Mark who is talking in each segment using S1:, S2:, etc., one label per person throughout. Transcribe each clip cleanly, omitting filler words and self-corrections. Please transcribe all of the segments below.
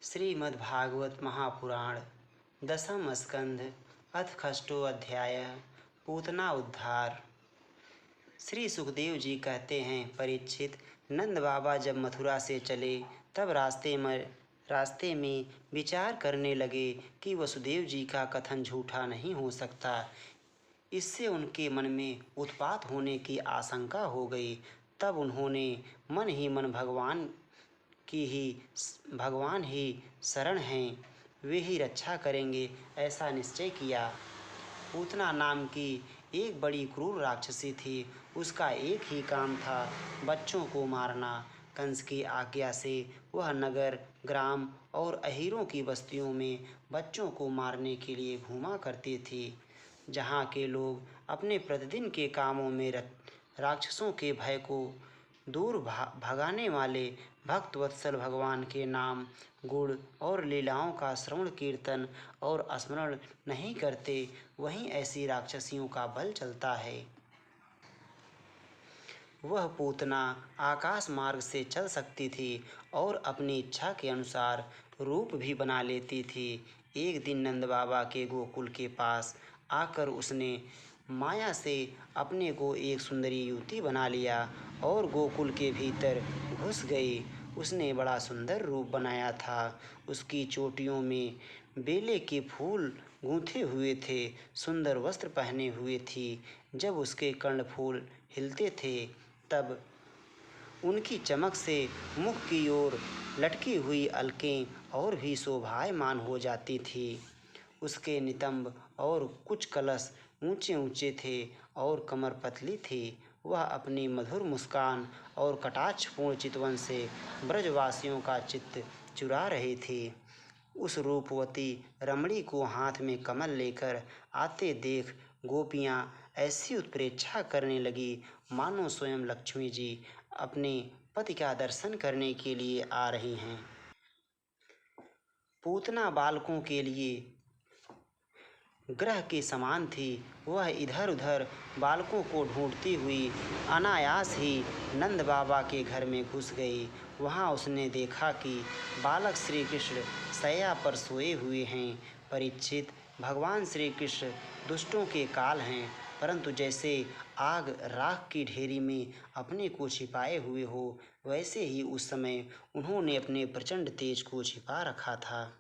S1: श्रीमद्भागवत महापुराण दसम स्कंध अथ षष्ठो अध्याय पूतना उद्धार। श्री सुखदेव जी कहते हैं, परीक्षित, नंद बाबा जब मथुरा से चले तब रास्ते में विचार करने लगे कि वसुदेव जी का कथन झूठा नहीं हो सकता। इससे उनके मन में उत्पात होने की आशंका हो गई। तब उन्होंने मन ही मन भगवान ही शरण हैं, वे ही रक्षा करेंगे, ऐसा निश्चय किया। पूतना नाम की एक बड़ी क्रूर राक्षसी थी। उसका एक ही काम था, बच्चों को मारना। कंस की आज्ञा से वह नगर, ग्राम और अहीरों की बस्तियों में बच्चों को मारने के लिए घूमा करती थी। जहाँ के लोग अपने प्रतिदिन के कामों में राक्षसों के भय को दूर भगाने वाले भक्त वत्सल भगवान के नाम, गुण और लीलाओं का श्रवण, कीर्तन और स्मरण नहीं करते, वहीं ऐसी राक्षसियों का बल चलता है। वह पूतना आकाश मार्ग से चल सकती थी और अपनी इच्छा के अनुसार रूप भी बना लेती थी। एक दिन नंद बाबा के गोकुल के पास आकर उसने माया से अपने को एक सुंदरी युवती बना लिया और गोकुल के भीतर घुस गई। उसने बड़ा सुंदर रूप बनाया था। उसकी चोटियों में बेले के फूल गूंथे हुए थे, सुंदर वस्त्र पहने हुए थी। जब उसके कर्णफूल हिलते थे तब उनकी चमक से मुख की ओर लटकी हुई अलकें और भी शोभायमान हो जाती थी। उसके नितंब और कुछ कलश ऊंचे ऊंचे थे और कमर पतली थी। वह अपनी मधुर मुस्कान और कटाक्षपूर्ण चितवन से ब्रजवासियों का चित्त चुरा रही थी। उस रूपवती रमणी को हाथ में कमल लेकर आते देख गोपियाँ ऐसी उत्प्रेक्षा करने लगी मानो स्वयं लक्ष्मी जी अपने पति का दर्शन करने के लिए आ रही हैं। पूतना बालकों के लिए ग्रह के समान थी। वह इधर उधर बालकों को ढूंढती हुई अनायास ही नंद बाबा के घर में घुस गई। वहाँ उसने देखा कि बालक श्री कृष्ण शैया पर सोए हुए हैं। परीक्षित, भगवान श्री कृष्ण दुष्टों के काल हैं, परंतु जैसे आग राख की ढेरी में अपने को छिपाए हुए हो, वैसे ही उस समय उन्होंने अपने प्रचंड तेज को छिपा रखा था।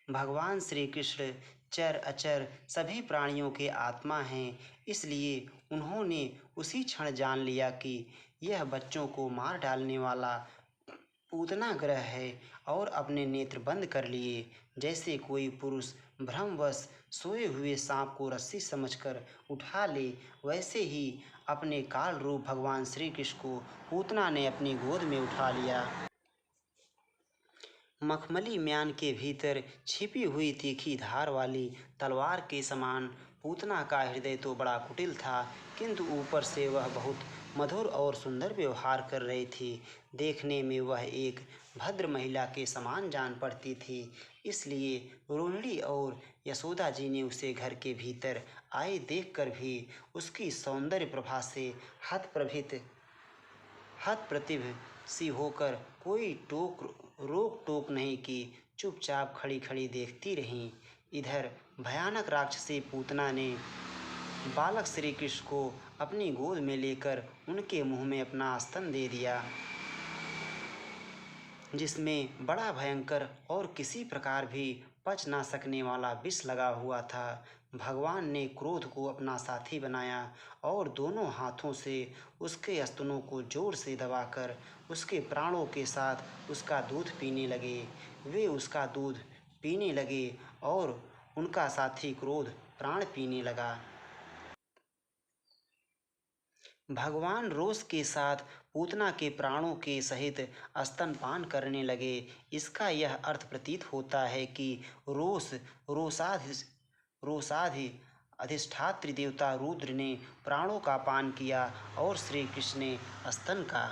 S1: भगवान श्री कृष्ण चर अचर सभी प्राणियों के आत्मा हैं, इसलिए उन्होंने उसी क्षण जान लिया कि यह बच्चों को मार डालने वाला पूतना ग्रह है और अपने नेत्र बंद कर लिए। जैसे कोई पुरुष भ्रमवश सोए हुए सांप को रस्सी समझकर उठा ले, वैसे ही अपने काल रूप भगवान श्री कृष्ण को पूतना ने अपनी गोद में उठा लिया। मखमली म्यान के भीतर छिपी हुई तीखी धार वाली तलवार के समान पूतना का हृदय तो बड़ा कुटिल था, किंतु ऊपर से वह बहुत मधुर और सुंदर व्यवहार कर रही थी। देखने में वह एक भद्र महिला के समान जान पड़ती थी। इसलिए रोहिणी और यशोदा जी ने उसे घर के भीतर आए देखकर भी उसकी सौंदर्य प्रभा से हतप्रतिभ सी होकर कोई रोक टोक नहीं की, चुपचाप खड़ी खड़ी देखती रहीं। इधर भयानक राक्षसी पूतना ने बालक श्री कृष्ण को अपनी गोद में लेकर उनके मुंह में अपना स्तन दे दिया, जिसमें बड़ा भयंकर और किसी प्रकार भी पच ना सकने वाला विष लगा हुआ था। भगवान ने क्रोध को अपना साथी बनाया और दोनों हाथों से उसके स्तनों को जोर से दबाकर उसके प्राणों के साथ उसका दूध पीने लगे। वे उसका दूध पीने लगे और उनका साथी क्रोध प्राण पीने लगा। भगवान रोष के साथ पूतना के प्राणों के सहित स्तनपान करने लगे। इसका यह अर्थ प्रतीत होता है कि रोषाधि अधिष्ठात्री देवता रुद्र ने प्राणों का पान किया और श्री कृष्ण ने स्तन का।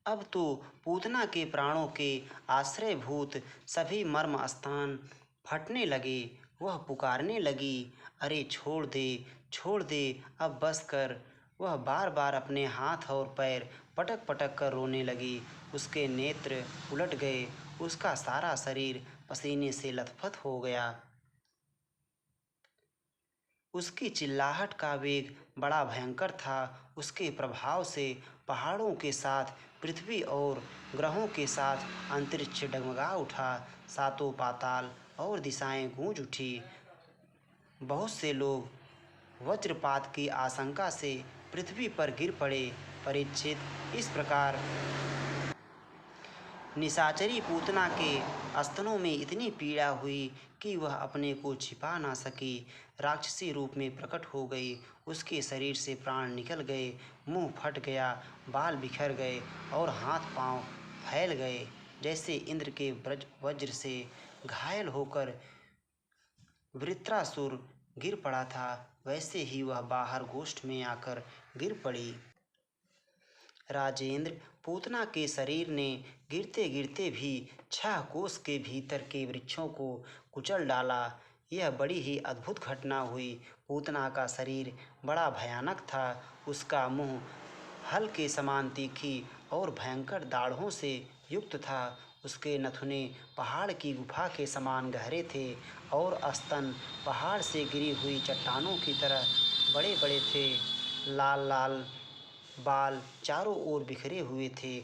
S1: अब तो पूतना के प्राणों के आश्रयभूत सभी मर्म स्थान फटने लगे। वह पुकारने लगी, अरे छोड़ दे, छोड़ दे, अब बस कर। वह बार बार अपने हाथ और पैर पटक पटक कर रोने लगी। उसके नेत्र उलट गए, उसका सारा शरीर पसीने से लथपथ हो गया। उसकी चिल्लाहट का वेग बड़ा भयंकर था। उसके प्रभाव से पहाड़ों के साथ पृथ्वी और ग्रहों के साथ अंतरिक्ष डगमगा उठा। सातों पाताल और दिशाएं गूंज उठी। बहुत से लोग वज्रपात की आशंका से पृथ्वी पर गिर पड़े। परीक्षित, इस प्रकार निशाचरी पूतना के स्तनों में इतनी पीड़ा हुई कि वह अपने को छिपा ना सकी। राक्षसी रूप में प्रकट हो गई। उसके शरीर से प्राण निकल गए, मुंह फट गया, बाल बिखर गए और हाथ पांव फैल गए। जैसे इंद्र के वज्र से घायल होकर वृत्रासुर गिर पड़ा था, वैसे ही वह बाहर गोष्ठ में आकर गिर पड़ी। राजेंद्र, पूतना के शरीर ने गिरते गिरते भी 6 कोस के भीतर के वृक्षों को कुचल डाला। यह बड़ी ही अद्भुत घटना हुई। पूतना का शरीर बड़ा भयानक था। उसका मुंह हल के समान तीखी और भयंकर दाढ़ों से युक्त था। उसके नथुने पहाड़ की गुफा के समान गहरे थे और स्तन पहाड़ से गिरी हुई चट्टानों की तरह बड़े बड़े थे। लाल लाल बाल चारों ओर बिखरे हुए थे।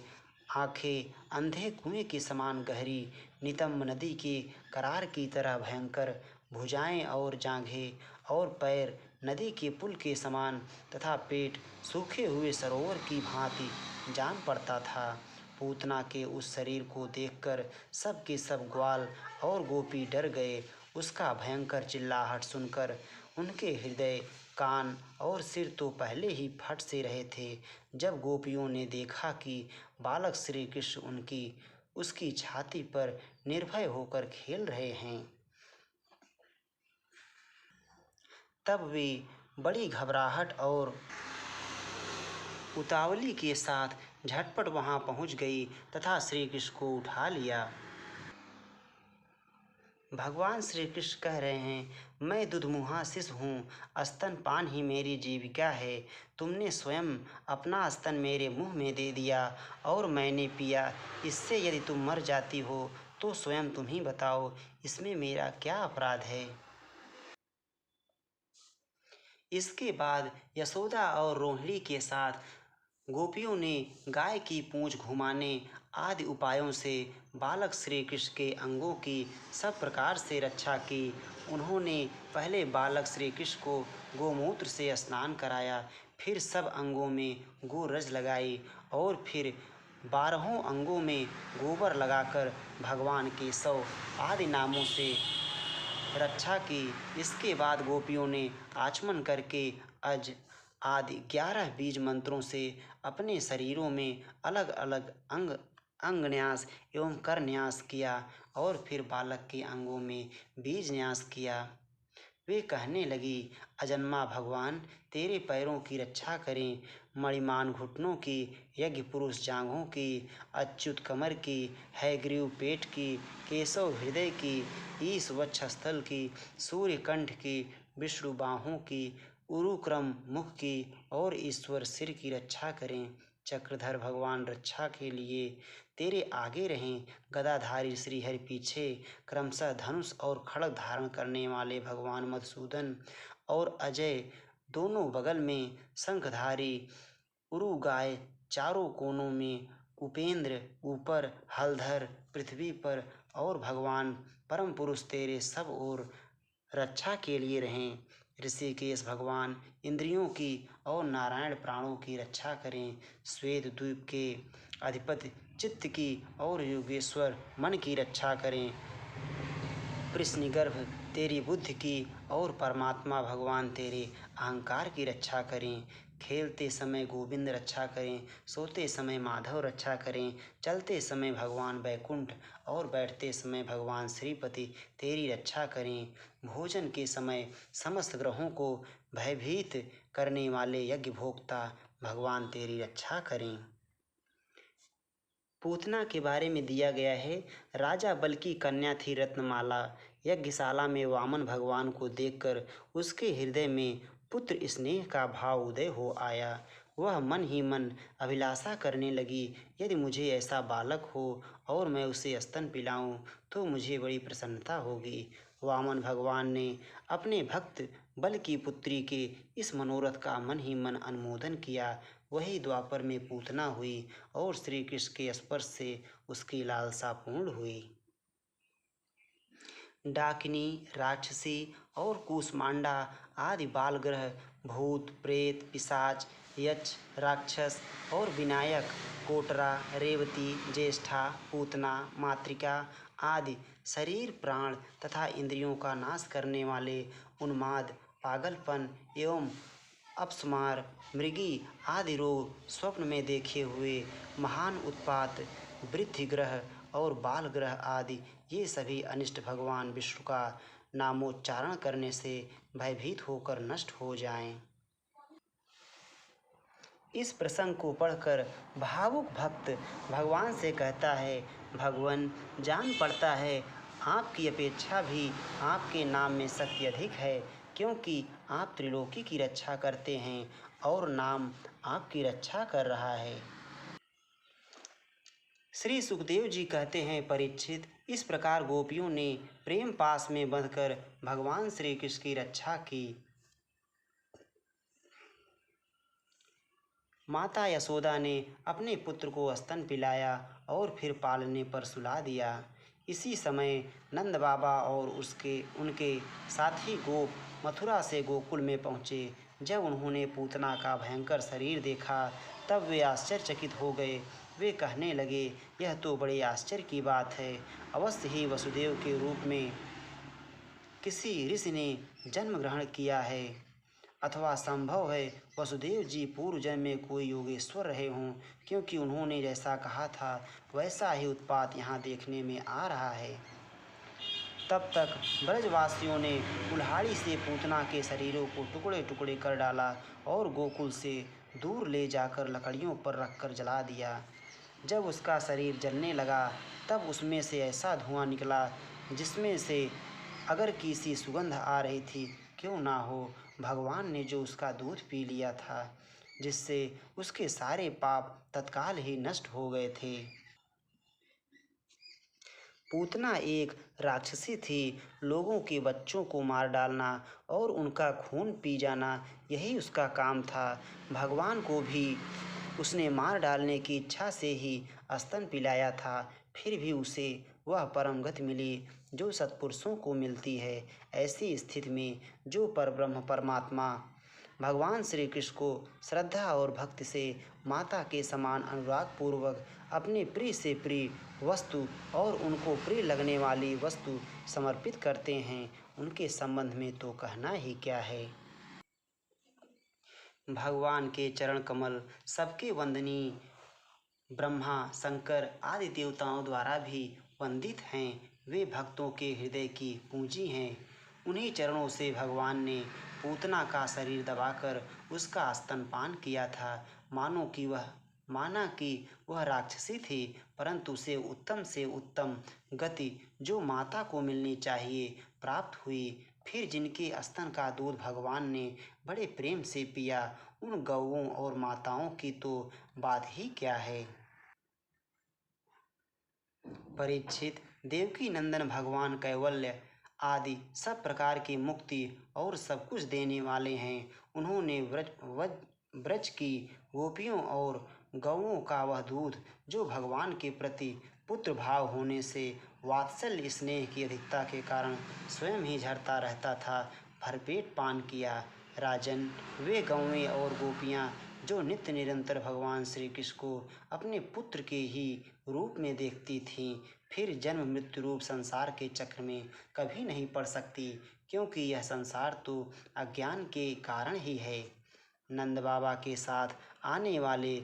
S1: आंखें अंधे कुएं के समान गहरी, नितंब नदी के करार की तरह भयंकर। भुजाएं और जांघें और पैर नदी के पुल के समान तथा पेट सूखे हुए सरोवर की भांति जान पड़ता था। पूतना के उस शरीर को देखकर सब के सब ग्वाल और गोपी डर गए। उसका भयंकर चिल्लाहट सुनकर उनके हृदय, कान और सिर तो पहले ही फट से रहे थे। जब गोपियों ने देखा कि बालक श्री कृष्ण उसकी छाती पर निर्भय होकर खेल रहे हैं, तब वे बड़ी घबराहट और उतावली के साथ झटपट वहां पहुंच गई तथा श्री कृष्ण को उठा लिया। भगवान श्री कृष्ण कह रहे हैं, मैं दुधमुहा शिशु हूँ, स्तनपान ही मेरी जीविका है। तुमने स्वयं अपना स्तन मेरे मुंह में दे दिया और मैंने पिया। इससे यदि तुम मर जाती हो तो स्वयं तुम ही बताओ, इसमें मेरा क्या अपराध है। इसके बाद यशोदा और रोहिणी के साथ गोपियों ने गाय की पूंछ घुमाने आदि उपायों से बालक श्री कृष्ण के अंगों की सब प्रकार से रक्षा की। उन्होंने पहले बालक श्री कृष्ण को गोमूत्र से स्नान कराया, फिर सब अंगों में गोरज लगाई और फिर 12 अंगों में गोबर लगाकर भगवान के 100 आदि नामों से रक्षा की। इसके बाद गोपियों ने आचमन करके अज आदि 11 बीज मंत्रों से अपने शरीरों में अलग अलग अंग न्यास एवं कर न्यास किया और फिर बालक के अंगों में बीज न्यास किया। वे कहने लगी, अजन्मा भगवान तेरे पैरों की रक्षा करें, मणिमान घुटनों की, यज्ञ पुरुष जांघों की, अच्युत कमर की, हैग्रीव पेट की, केशव हृदय की, ईश वक्षस्थल की, सूर्य कंठ की, विष्णु बाहों की, उरुक्रम मुख की और ईश्वर सिर की रक्षा करें। चक्रधर भगवान रक्षा के लिए तेरे आगे रहें, गदाधारी श्रीहरि पीछे, क्रमशः धनुष और खड्ग धारण करने वाले भगवान मधुसूदन और अजय दोनों बगल में, शंखधारी उरु गाय चारों कोनों में, उपेंद्र ऊपर, हलधर पृथ्वी पर और भगवान परम पुरुष तेरे सब ओर रक्षा के लिए रहें। ऋषिकेश भगवान इंद्रियों की और नारायण प्राणों की रक्षा करें। श्वेत द्वीप के अधिपति चित्त की और योगेश्वर मन की रक्षा करें। कृष्णगर्भ तेरी बुद्धि की और परमात्मा भगवान तेरे अहंकार की रक्षा करें। खेलते समय गोविंद रक्षा करें, सोते समय माधव रक्षा करें, चलते समय भगवान वैकुंठ और बैठते समय भगवान श्रीपति तेरी रक्षा करें। भोजन के समय समस्त ग्रहों को भयभीत करने वाले यज्ञ भोक्ता भगवान तेरी रक्षा करें। पूतना के बारे में दिया गया है, राजा बल की कन्या थी रत्नमाला। यज्ञशाला में वामन भगवान को देखकर उसके हृदय में पुत्र स्नेह का भाव उदय हो आया। वह मन ही मन अभिलाषा करने लगी, यदि मुझे ऐसा बालक हो और मैं उसे स्तन पिलाऊं तो मुझे बड़ी प्रसन्नता होगी। वामन भगवान ने अपने भक्त बल की पुत्री के इस मनोरथ का मन ही मन अनुमोदन किया। वही द्वापर में पूतना हुई और श्री कृष्ण के स्पर्श से उसकी लालसा पूर्ण हुई। डाकिनी, राक्षसी और कूष्मांडा आदि बाल ग्रह, भूत, प्रेत, पिशाच, यक्ष, राक्षस और विनायक, कोटरा, रेवती, ज्येष्ठा, पूतना, मातृका आदि शरीर, प्राण तथा इंद्रियों का नाश करने वाले उन्माद, पागलपन एवं अपस्मार, मृगी आदि रोग स्वप्न में देखे हुए महान उत्पात, वृद्धि ग्रह और बाल ग्रह आदि ये सभी अनिष्ट भगवान विष्णु का नामोच्चारण करने से भयभीत होकर नष्ट हो जाएं। इस प्रसंग को पढ़कर भावुक भक्त भगवान से कहता है, भगवान, जान पड़ता है आपकी अपेक्षा भी आपके नाम में शक्ति अधिक है, क्योंकि आप त्रिलोकी की रक्षा करते हैं और नाम आपकी रक्षा कर रहा है। श्री सुखदेव जी कहते हैं, परीक्षित, इस प्रकार गोपियों ने प्रेम पास में बंधकर भगवान श्री कृष्ण की रक्षा की। माता यशोदा ने अपने पुत्र को स्तन पिलाया और फिर पालने पर सुला दिया। इसी समय नंद बाबा और उनके साथी गोप मथुरा से गोकुल में पहुँचे। जब उन्होंने पूतना का भयंकर शरीर देखा तब वे आश्चर्यचकित हो गए। वे कहने लगे, यह तो बड़े आश्चर्य की बात है। अवश्य ही वसुदेव के रूप में किसी ऋषि ने जन्म ग्रहण किया है, अथवा संभव है वसुदेव जी पूर्व जन्म में कोई योगेश्वर रहे हों, क्योंकि उन्होंने जैसा कहा था वैसा ही उत्पात यहाँ देखने में आ रहा है। तब तक ब्रजवासियों ने कुल्हाड़ी से पूतना के शरीरों को टुकड़े टुकड़े कर डाला और गोकुल से दूर ले जाकर लकड़ियों पर रखकर जला दिया। जब उसका शरीर जलने लगा तब उसमें से ऐसा धुआं निकला जिसमें से अगर किसी सुगंध आ रही थी, क्यों ना हो भगवान ने जो उसका दूध पी लिया था, जिससे उसके सारे पाप तत्काल ही नष्ट हो गए थे। पूतना एक राक्षसी थी। लोगों के बच्चों को मार डालना और उनका खून पी जाना, यही उसका काम था। भगवान को भी उसने मार डालने की इच्छा से ही स्तन पिलाया था। फिर भी उसे वह परम गति मिली जो सत्पुरुषों को मिलती है। ऐसी स्थिति में जो परब्रह्म परमात्मा भगवान श्री कृष्ण को श्रद्धा और भक्ति से माता के समान अनुराग पूर्वक अपने प्रिय से प्रिय वस्तु और उनको प्रिय लगने वाली वस्तु समर्पित करते हैं, उनके संबंध में तो कहना ही क्या है। भगवान के चरण कमल सबके वंदनीय, ब्रह्मा, शंकर आदि देवताओं द्वारा भी वंदित हैं। वे भक्तों के हृदय की पूंजी हैं। उन्हीं चरणों से भगवान ने पूतना का शरीर दबाकर उसका स्तनपान किया था। माना कि वह राक्षसी थी, परंतु उसे उत्तम से उत्तम गति जो माता को मिलनी चाहिए प्राप्त हुई। फिर जिनके स्तन का दूध भगवान ने बड़े प्रेम से पिया, उन गौओं और माताओं की तो बात ही क्या है। परीक्षित, देवकी नंदन भगवान कैवल्य आदि सब प्रकार की मुक्ति और सब कुछ देने वाले हैं। उन्होंने ब्रज की गोपियों और गौओं का वह दूध जो भगवान के प्रति पुत्र भाव होने से वात्सल्य स्नेह की अधिकता के कारण स्वयं ही झरता रहता था, भरपेट पान किया। राजन, वे गौएं और गोपियाँ जो नित्य निरंतर भगवान श्री कृष्ण को अपने पुत्र के ही रूप में देखती थीं, फिर जन्म मृत्यु रूप संसार के चक्र में कभी नहीं पड़ सकती, क्योंकि यह संसार तो अज्ञान के कारण ही है। नंद बाबा के साथ आने वाले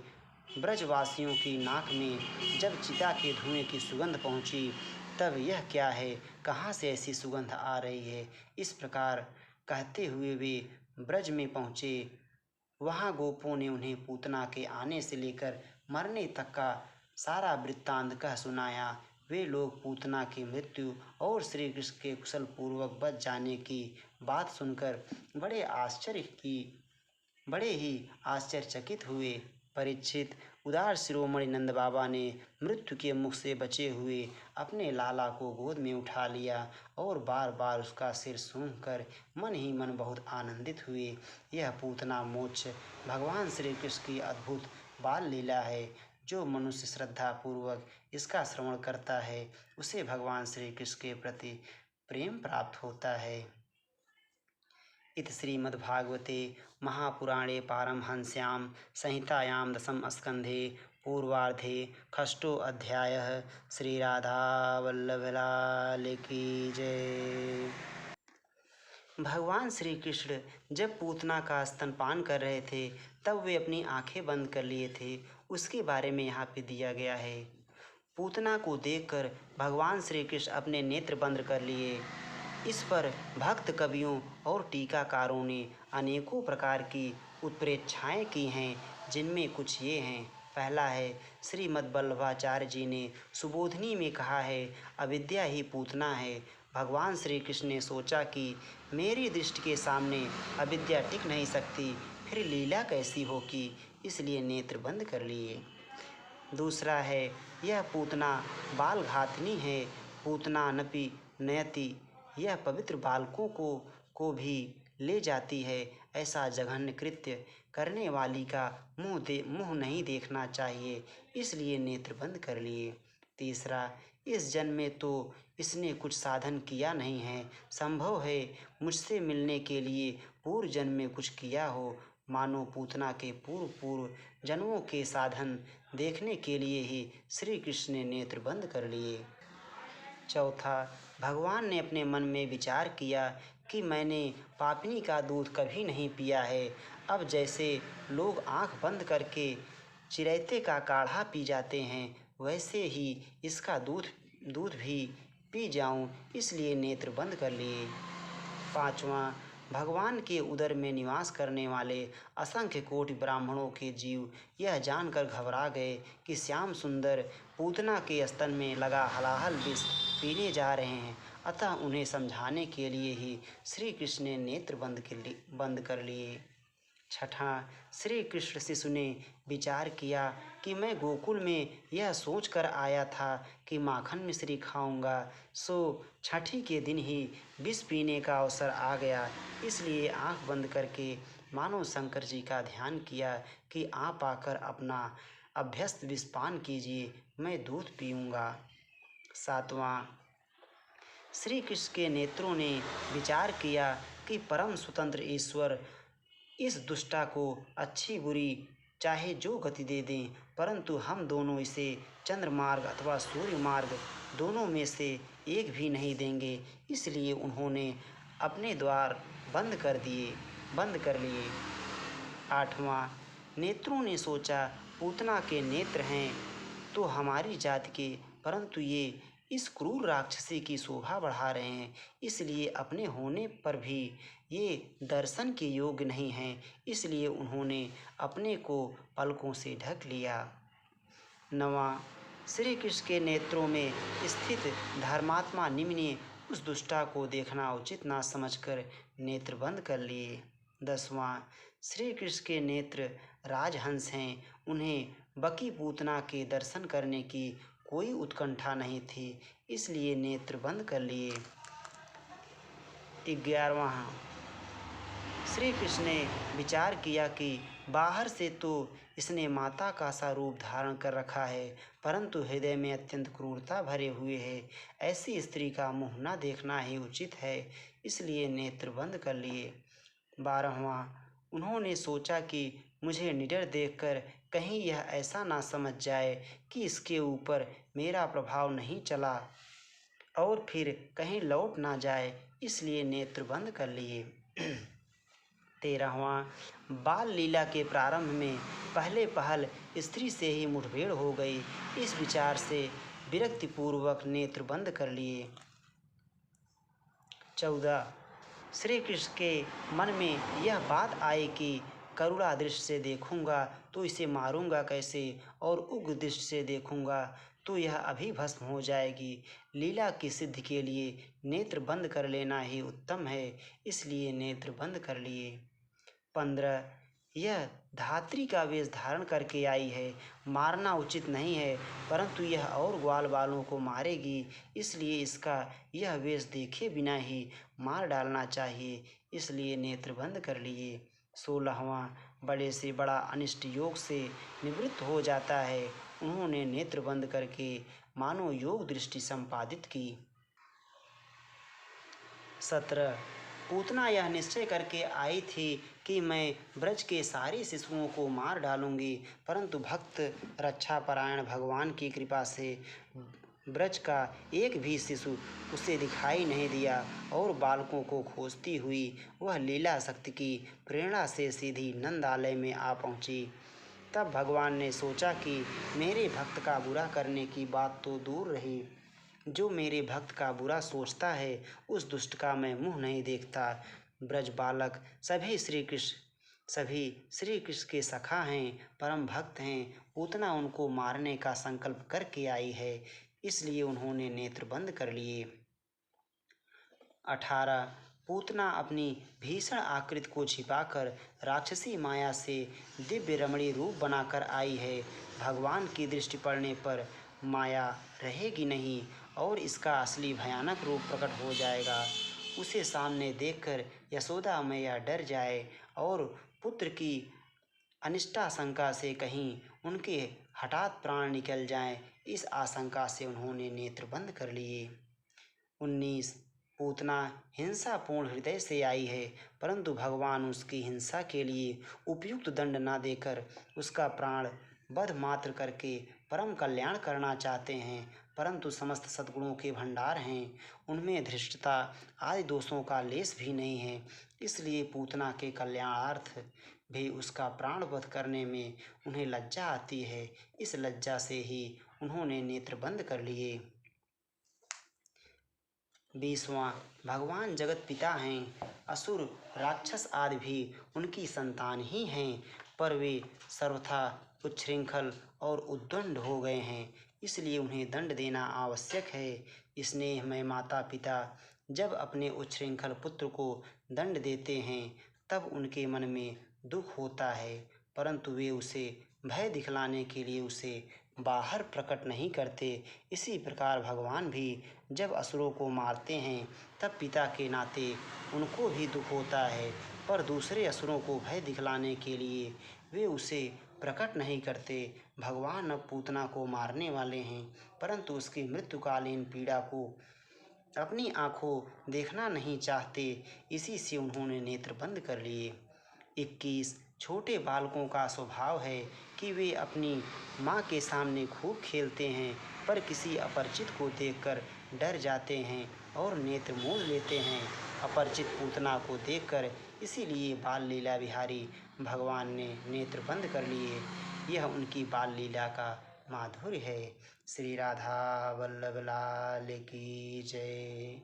S1: ब्रजवासियों की नाक में जब चिता के धुएं की सुगंध पहुंची, तब यह क्या है, कहाँ से ऐसी सुगंध आ रही है, इस प्रकार कहते हुए वे ब्रज में पहुँचे। वहाँ गोपों ने उन्हें पूतना के आने से लेकर मरने तक का सारा वृत्तांत कह सुनाया। वे लोग पूतना की मृत्यु और श्री कृष्ण के कुशल पूर्वक बच जाने की बात सुनकर बड़े आश्चर्य की बड़े ही आश्चर्यचकित हुए। परीक्षित उदार शिरोमणि नंद बाबा ने मृत्यु के मुख से बचे हुए अपने लाला को गोद में उठा लिया और बार बार उसका सिर सूंघकर मन ही मन बहुत आनंदित हुए। यह पूतना मोक्ष भगवान श्री कृष्ण की अद्भुत बाल लीला है। जो मनुष्य श्रद्धा पूर्वक इसका श्रवण करता है उसे भगवान श्री कृष्ण के प्रति प्रेम प्राप्त होता है। इति श्रीमद्भागवते महापुराणे पारमहंस्यां संहितायां दशम स्कंधे पूर्वार्धे षष्ठो अध्यायः। श्री राधावल्लभलाल की जय। भगवान श्री कृष्ण जब पूतना का स्तनपान कर रहे थे तब वे अपनी आंखें बंद कर लिए थे। उसके बारे में यहाँ पे दिया गया है। पूतना को देखकर भगवान श्री कृष्ण अपने नेत्र बंद कर लिए। इस पर भक्त कवियों और टीकाकारों ने अनेकों प्रकार की उत्प्रेक्षाएँ की हैं, जिनमें कुछ ये हैं। पहला है, श्रीमद्वल्लभाचार्य जी ने सुबोधिनी में कहा है, अविद्या ही पूतना है। भगवान श्री कृष्ण ने सोचा कि मेरी दृष्टि के सामने अविद्या टिक नहीं सकती, फिर लीला कैसी होगी, इसलिए नेत्र बंद कर लिए। दूसरा है, यह पूतना बाल घातनी है। पूतना नपि नयति, यह पवित्र बालकों को भी ले जाती है। ऐसा जघन्य कृत्य करने वाली का मुँह नहीं देखना चाहिए, इसलिए नेत्र बंद कर लिए। तीसरा, इस जन्म में तो इसने कुछ साधन किया नहीं है। संभव है मुझसे मिलने के लिए पूर्व जन्म में कुछ किया हो। मानो पूतना के पूर्व जन्मों के साधन देखने के लिए ही श्री कृष्ण ने नेत्र बंद कर लिए। चौथा, भगवान ने अपने मन में विचार किया कि मैंने पापिनी का दूध कभी नहीं पिया है। अब जैसे लोग आंख बंद करके चिरैते का काढ़ा पी जाते हैं, वैसे ही इसका दूध भी पी जाऊं, इसलिए नेत्र बंद कर लिए। पांचवा, भगवान के उदर में निवास करने वाले असंख्य कोटि ब्राह्मणों के जीव यह जानकर घबरा गए कि श्याम सुंदर पूतना के स्तन में लगा हलाहल विष पीने जा रहे हैं। अतः उन्हें समझाने के लिए ही श्री कृष्ण ने नेत्र बंद कर लिए। छठा, श्री कृष्ण शिशु ने विचार किया कि मैं गोकुल में यह सोच कर आया था कि माखन मिश्री खाऊंगा, सो छठी के दिन ही विष पीने का अवसर आ गया। इसलिए आंख बंद करके मानो शंकर जी का ध्यान किया कि आप आकर अपना अभ्यस्त विष पान कीजिए, मैं दूध पीऊँगा। सातवां, श्री कृष्ण के नेत्रों ने विचार किया कि परम स्वतंत्र ईश्वर इस दुष्टा को अच्छी बुरी चाहे जो गति दे दें, परंतु हम दोनों इसे चंद्रमार्ग अथवा सूर्य मार्ग दोनों में से एक भी नहीं देंगे। इसलिए उन्होंने अपने द्वार बंद कर लिए। आठवां, नेत्रों ने सोचा पूतना के नेत्र हैं तो हमारी जाति के, परंतु ये इस क्रूर राक्षसी की शोभा बढ़ा रहे हैं, इसलिए अपने होने पर भी ये दर्शन के योग्य नहीं हैं, इसलिए उन्होंने अपने को पलकों से ढक लिया। नवां, श्री कृष्ण के नेत्रों में स्थित धर्मात्मा निमि ने उस दुष्टा को देखना उचित ना समझकर नेत्र बंद कर लिए। दसवां, श्री कृष्ण के नेत्र राजहंस हैं, उन्हें बकी पूतना के दर्शन करने की कोई उत्कंठा नहीं थी, इसलिए नेत्र बंद कर लिए। 11वां, श्री कृष्ण ने विचार किया कि बाहर से तो इसने माता का सा रूप धारण कर रखा है, परंतु हृदय में अत्यंत क्रूरता भरे हुए है। ऐसी स्त्री का मुँह न देखना ही उचित है, इसलिए नेत्र बंद कर लिए। 12वां, उन्होंने सोचा कि मुझे निडर देखकर कहीं यह ऐसा ना समझ जाए कि इसके ऊपर मेरा प्रभाव नहीं चला और फिर कहीं लौट ना जाए, इसलिए नेत्र बंद कर लिए। 13वां, बाल लीला के प्रारंभ में पहले पहल स्त्री से ही मुठभेड़ हो गई, इस विचार से विरक्तिपूर्वक नेत्र बंद कर लिए। 14, श्री कृष्ण के मन में यह बात आई कि करुणा दृष्टि से देखूंगा तो इसे मारूंगा कैसे, और उग्र दृष्टि से देखूंगा तो यह अभी भस्म हो जाएगी। लीला की सिद्धि के लिए नेत्र बंद कर लेना ही उत्तम है, इसलिए नेत्र बंद कर लिए। 15, यह धात्री का वेश धारण करके आई है। मारना उचित नहीं है, परंतु यह और ग्वाल बालों को मारेगी, इसलिए इसका यह वेश देखे बिना ही मार डालना चाहिए। इसलिए नेत्र बंद कर लिए। 16वां बड़े से बड़ा अनिष्ट योग से निवृत्त हो जाता है। उन्होंने नेत्र बंद करके मानो योग दृष्टि संपादित की। 17 पूतना यह निश्चय करके आई थी कि मैं ब्रज के सारे शिशुओं को मार डालूंगी, परंतु भक्त रक्षापरायण भगवान की कृपा से ब्रज का एक भी शिशु उसे दिखाई नहीं दिया और बालकों को खोजती हुई वह लीला शक्ति की प्रेरणा से सीधी नंदालय में आ पहुंची। तब भगवान ने सोचा कि मेरे भक्त का बुरा करने की बात तो दूर रही, जो मेरे भक्त का बुरा सोचता है उस दुष्ट का मैं मुँह नहीं देखता। ब्रज बालक सभी श्री कृष्ण के सखा हैं, परम भक्त हैं। पूतना उनको मारने का संकल्प करके आई है, इसलिए उन्होंने नेत्र बंद कर लिए। 18 पूतना अपनी भीषण आकृति को छिपाकर राक्षसी माया से दिव्य रमणीय रूप बनाकर आई है। भगवान की दृष्टि पड़ने पर माया रहेगी नहीं और इसका असली भयानक रूप प्रकट हो जाएगा। उसे सामने देखकर यशोदा मैया डर जाए और पुत्र की अनिष्टाशंका से कहीं उनके हठात प्राण निकल जाएं, इस आशंका से उन्होंने नेत्र बंद कर लिए। 19 पूतना हिंसापूर्ण हृदय से आई है, परंतु भगवान उसकी हिंसा के लिए उपयुक्त दंड न देकर उसका प्राण वध मात्र करके परम कल्याण करना चाहते हैं। परंतु समस्त सद्गुणों के भंडार हैं, उनमें धृष्टता आदि दोषों का लेस भी नहीं है, इसलिए पूतना के कल्याणार्थ भी उसका प्राण वध करने में उन्हें लज्जा आती है। इस लज्जा से ही उन्होंने नेत्र बंद कर लिए। 20वां भगवान जगत पिता हैं, असुर राक्षस आदि भी उनकी संतान ही हैं, पर वे सर्वथा उच्छृंखल और उद्दंड हो गए हैं, इसलिए उन्हें दंड देना आवश्यक है। स्नेहमय माता पिता जब अपने उच्छृंखल पुत्र को दंड देते हैं तब उनके मन में दुख होता है, परंतु वे उसे भय दिखलाने के लिए उसे बाहर प्रकट नहीं करते। इसी प्रकार भगवान भी जब असुरों को मारते हैं तब पिता के नाते उनको भी दुख होता है, पर दूसरे असुरों को भय दिखलाने के लिए वे उसे प्रकट नहीं करते। भगवान अब पूतना को मारने वाले हैं, परंतु उसकी मृत्युकालीन पीड़ा को अपनी आंखों देखना नहीं चाहते, इसी से उन्होंने नेत्र बंद कर लिए। 21 छोटे बालकों का स्वभाव है कि वे अपनी माँ के सामने खूब खेलते हैं, पर किसी अपरिचित को देखकर डर जाते हैं और नेत्र मूंद लेते हैं। अपरिचित पूतना को देखकर इसीलिए बाल लीला बिहारी भगवान ने नेत्र बंद कर लिए। यह उनकी बाल लीला का माधुर्य है। श्री राधा वल्लभ लाल की जय।